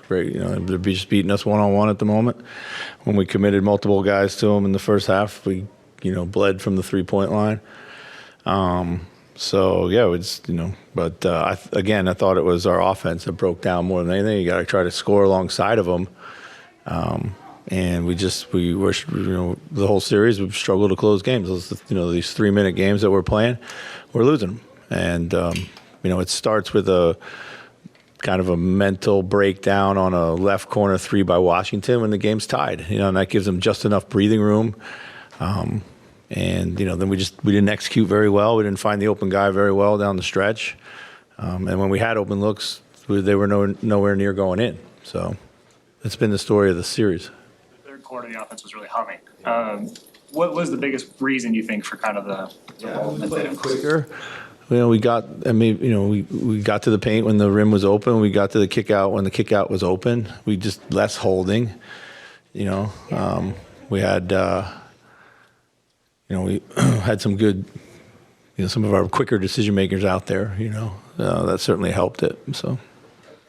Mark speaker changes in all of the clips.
Speaker 1: They're just beating us one-on-one at the moment. When we committed multiple guys to them in the first half, we, bled from the three-point line. So, yeah, it's, but I thought it was our offense that broke down more than anything. You got to try to score alongside of them. And we were, the whole series, we've struggled to close games. These 3-minute games that we're playing, we're losing them. And, it starts with a kind of a mental breakdown on a left corner three by Washington when the game's tied, and that gives them just enough breathing room. And, then we didn't execute very well. We didn't find the open guy very well down the stretch. And when we had open looks, they were nowhere near going in. So it's been the story of the series.
Speaker 2: The third quarter, the offense was really humming. What was the biggest reason you think for kind of the
Speaker 1: quicker? We got to the paint when the rim was open. We got to the kick out when the kick out was open. We just less holding. We had we had some good, some of our quicker decision makers out there. That certainly helped it. So.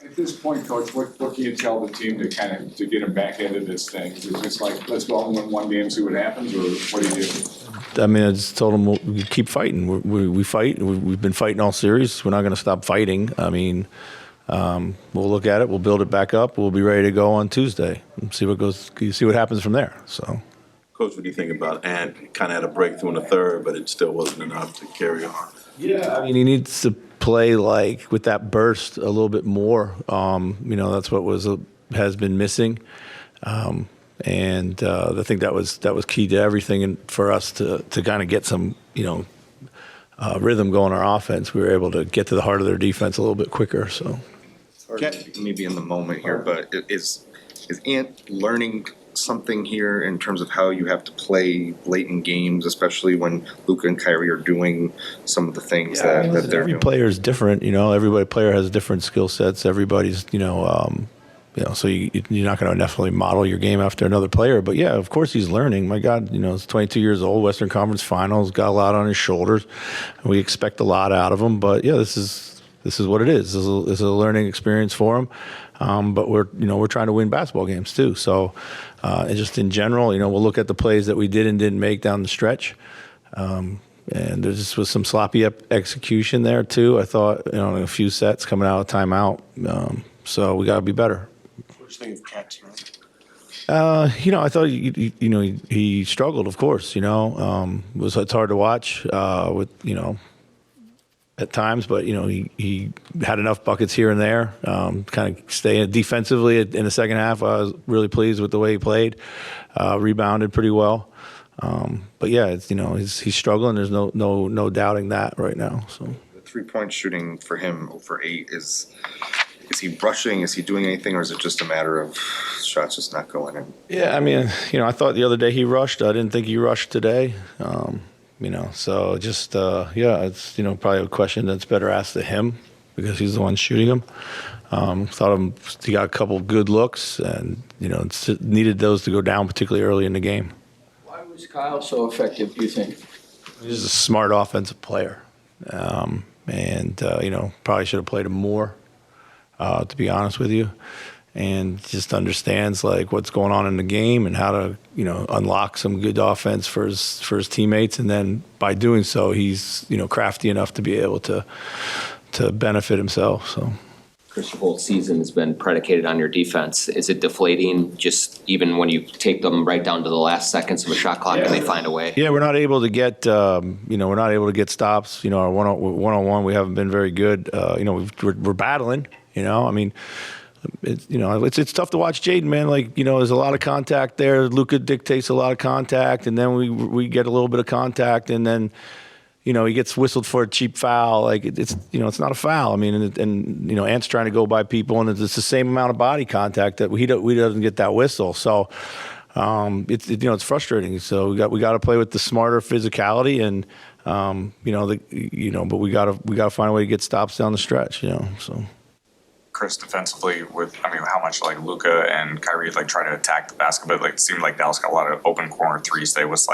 Speaker 3: At this point, Coach, what can you tell the team to get them back into this thing? Is it just like, let's go out and win one game, see what happens, or what do you do?
Speaker 1: I just told them we keep fighting. We fight. We've been fighting all series. We're not going to stop fighting. We'll look at it. We'll build it back up. We'll be ready to go on Tuesday and see what happens from there. So.
Speaker 4: Coach, what do you think about Ant? Kind of had a breakthrough in the third, but it still wasn't enough to carry on.
Speaker 1: Yeah, he needs to play with that burst a little bit more. That's what has been missing, and I think that was key to everything. And for us to kind of get some rhythm going our offense, we were able to get to the heart of their defense a little bit quicker. So,
Speaker 5: maybe in the moment here, but is Ant learning something here in terms of how you have to play late in games, especially when Luka and Kyrie are doing some of the things that they're doing?
Speaker 1: Every player is different, player has different skill sets. Everybody's, so you're not going to necessarily model your game after another player. But, yeah, of course he's learning. My God, he's 22 years old, Western Conference Finals, got a lot on his shoulders. And we expect a lot out of him. But, yeah, this is what it is. This is a learning experience for him. But we're trying to win basketball games too. So just in general, we'll look at the plays that we did and didn't make down the stretch. And there just was some sloppy execution there too. I thought, in a few sets coming out of timeout. So we got to be better.
Speaker 2: What do you think of Cat's run?
Speaker 1: I thought he struggled. Of course, it's hard to watch with at times, but he had enough buckets here and there. Kind of staying defensively in the second half. I was really pleased with the way he played. Rebounded pretty well. But yeah, it's he's struggling. There's no doubting that right now. So
Speaker 5: the 3-point shooting for him over 8 is he rushing? Is he doing anything, or is it just a matter of shots just not going in?
Speaker 1: Yeah, I thought the other day he rushed. I didn't think he rushed today. So just, it's, probably a question that's better asked to him because he's the one shooting them. He got a couple good looks and, needed those to go down, particularly early in the game.
Speaker 6: Why was Kyle so effective, do you think?
Speaker 1: He's a smart offensive player. Probably should have played him more, to be honest with you. And just understands what's going on in the game and how to unlock some good offense for his teammates, and then by doing so he's crafty enough to be able to benefit himself. So
Speaker 7: Chris, your whole season has been predicated on your defense. Is it deflating just even when you take them right down to the last seconds of a shot clock and they find a way?
Speaker 1: Yeah, we're not able to get stops. Our one-on-one we haven't been very good. We're battling. It's tough to watch Jaden, man. There's a lot of contact there. Luka dictates a lot of contact, and then we get a little bit of contact, and then, he gets whistled for a cheap foul. It's not a foul. Ant's trying to go by people, and it's the same amount of body contact that we doesn't get that whistle. So, it's frustrating. So we got to play with the smarter physicality, and but we got to find a way to get stops down the stretch. So.
Speaker 8: Chris, defensively, how much Luka and Kyrie try to attack the basket, but it seemed like Dallas got a lot of open corner threes. They was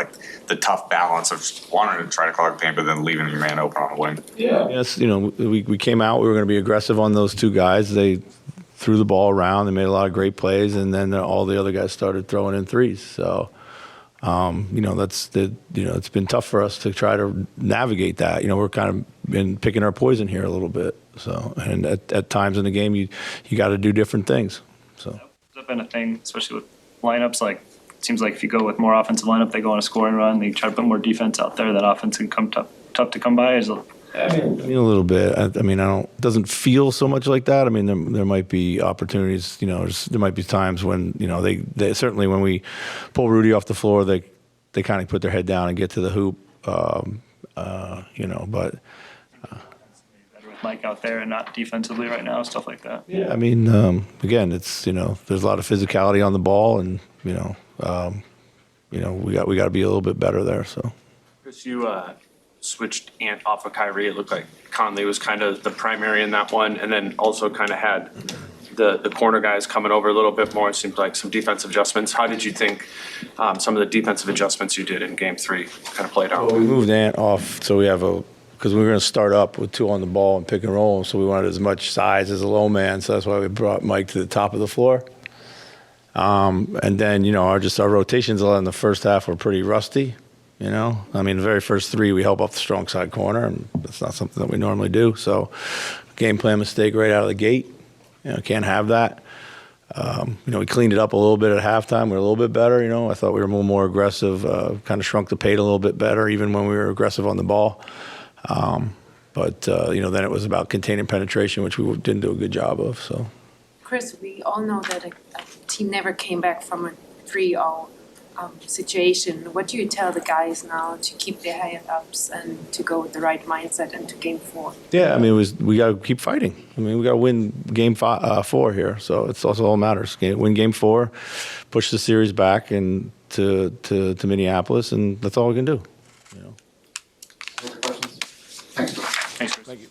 Speaker 8: the tough balance of just wanting to try to clog the paint, but then leaving your man open on the wing.
Speaker 1: Yeah. Yes, we came out. We were going to be aggressive on those two guys. They threw the ball around. They made a lot of great plays, and then all the other guys started throwing in threes. So, it's been tough for us to try to navigate that. We're kind of been picking our poison here a little bit. So, and at times in the game, you got to do different things. So,
Speaker 2: Has that been a thing, especially with lineups? Like, it seems like if you go with more offensive lineup, they go on a scoring run. They try to put more defense out there. That offense can come tough to come by.
Speaker 1: I mean, a little bit. I don't. Doesn't feel so much like that. I mean, there might be opportunities. There might be times when they certainly when we pull Rudy off the floor, they kind of put their head down and get to the hoop. But
Speaker 2: Better with Mike out there and not defensively right now, stuff like that.
Speaker 1: yeah, I mean, again, it's there's a lot of physicality on the ball, and we got to be a little bit better there. So.
Speaker 9: Chris, you switched Ant off of Kyrie. It looked like Conley was kind of the primary in that one, and then also kind of had the corner guys coming over a little bit more. It seemed like some defensive adjustments. How did you think some of the defensive adjustments you did in Game 3 kind of played out?
Speaker 1: Well, we moved Ant off, so we have because we were going to start up with 2 on the ball and pick and roll, so we wanted as much size as a low man, so that's why we brought Mike to the top of the floor. And then, our rotations in the first half were pretty rusty. The very first 3 we help off the strong side corner, and that's not something that we normally do. So, game plan mistake right out of the gate. Can't have that. We cleaned it up a little bit at halftime. We're a little bit better. I thought we were a little more aggressive. Kind of shrunk the paint a little bit better, even when we were aggressive on the ball. But then it was about containing penetration, which we didn't do a good job of. So.
Speaker 10: Chris, we all know that a team never came back from a 3-0 situation. What do you tell the guys now to keep their head ups and to go with the right mindset into Game 4?
Speaker 1: Yeah, we got to keep fighting. We got to win Game 4 here. So it's also all matters. Win Game 4, push the series back and to Minneapolis, and that's all we can do.
Speaker 3: Questions? Thanks.
Speaker 2: Thanks, Chris.
Speaker 1: Thank you.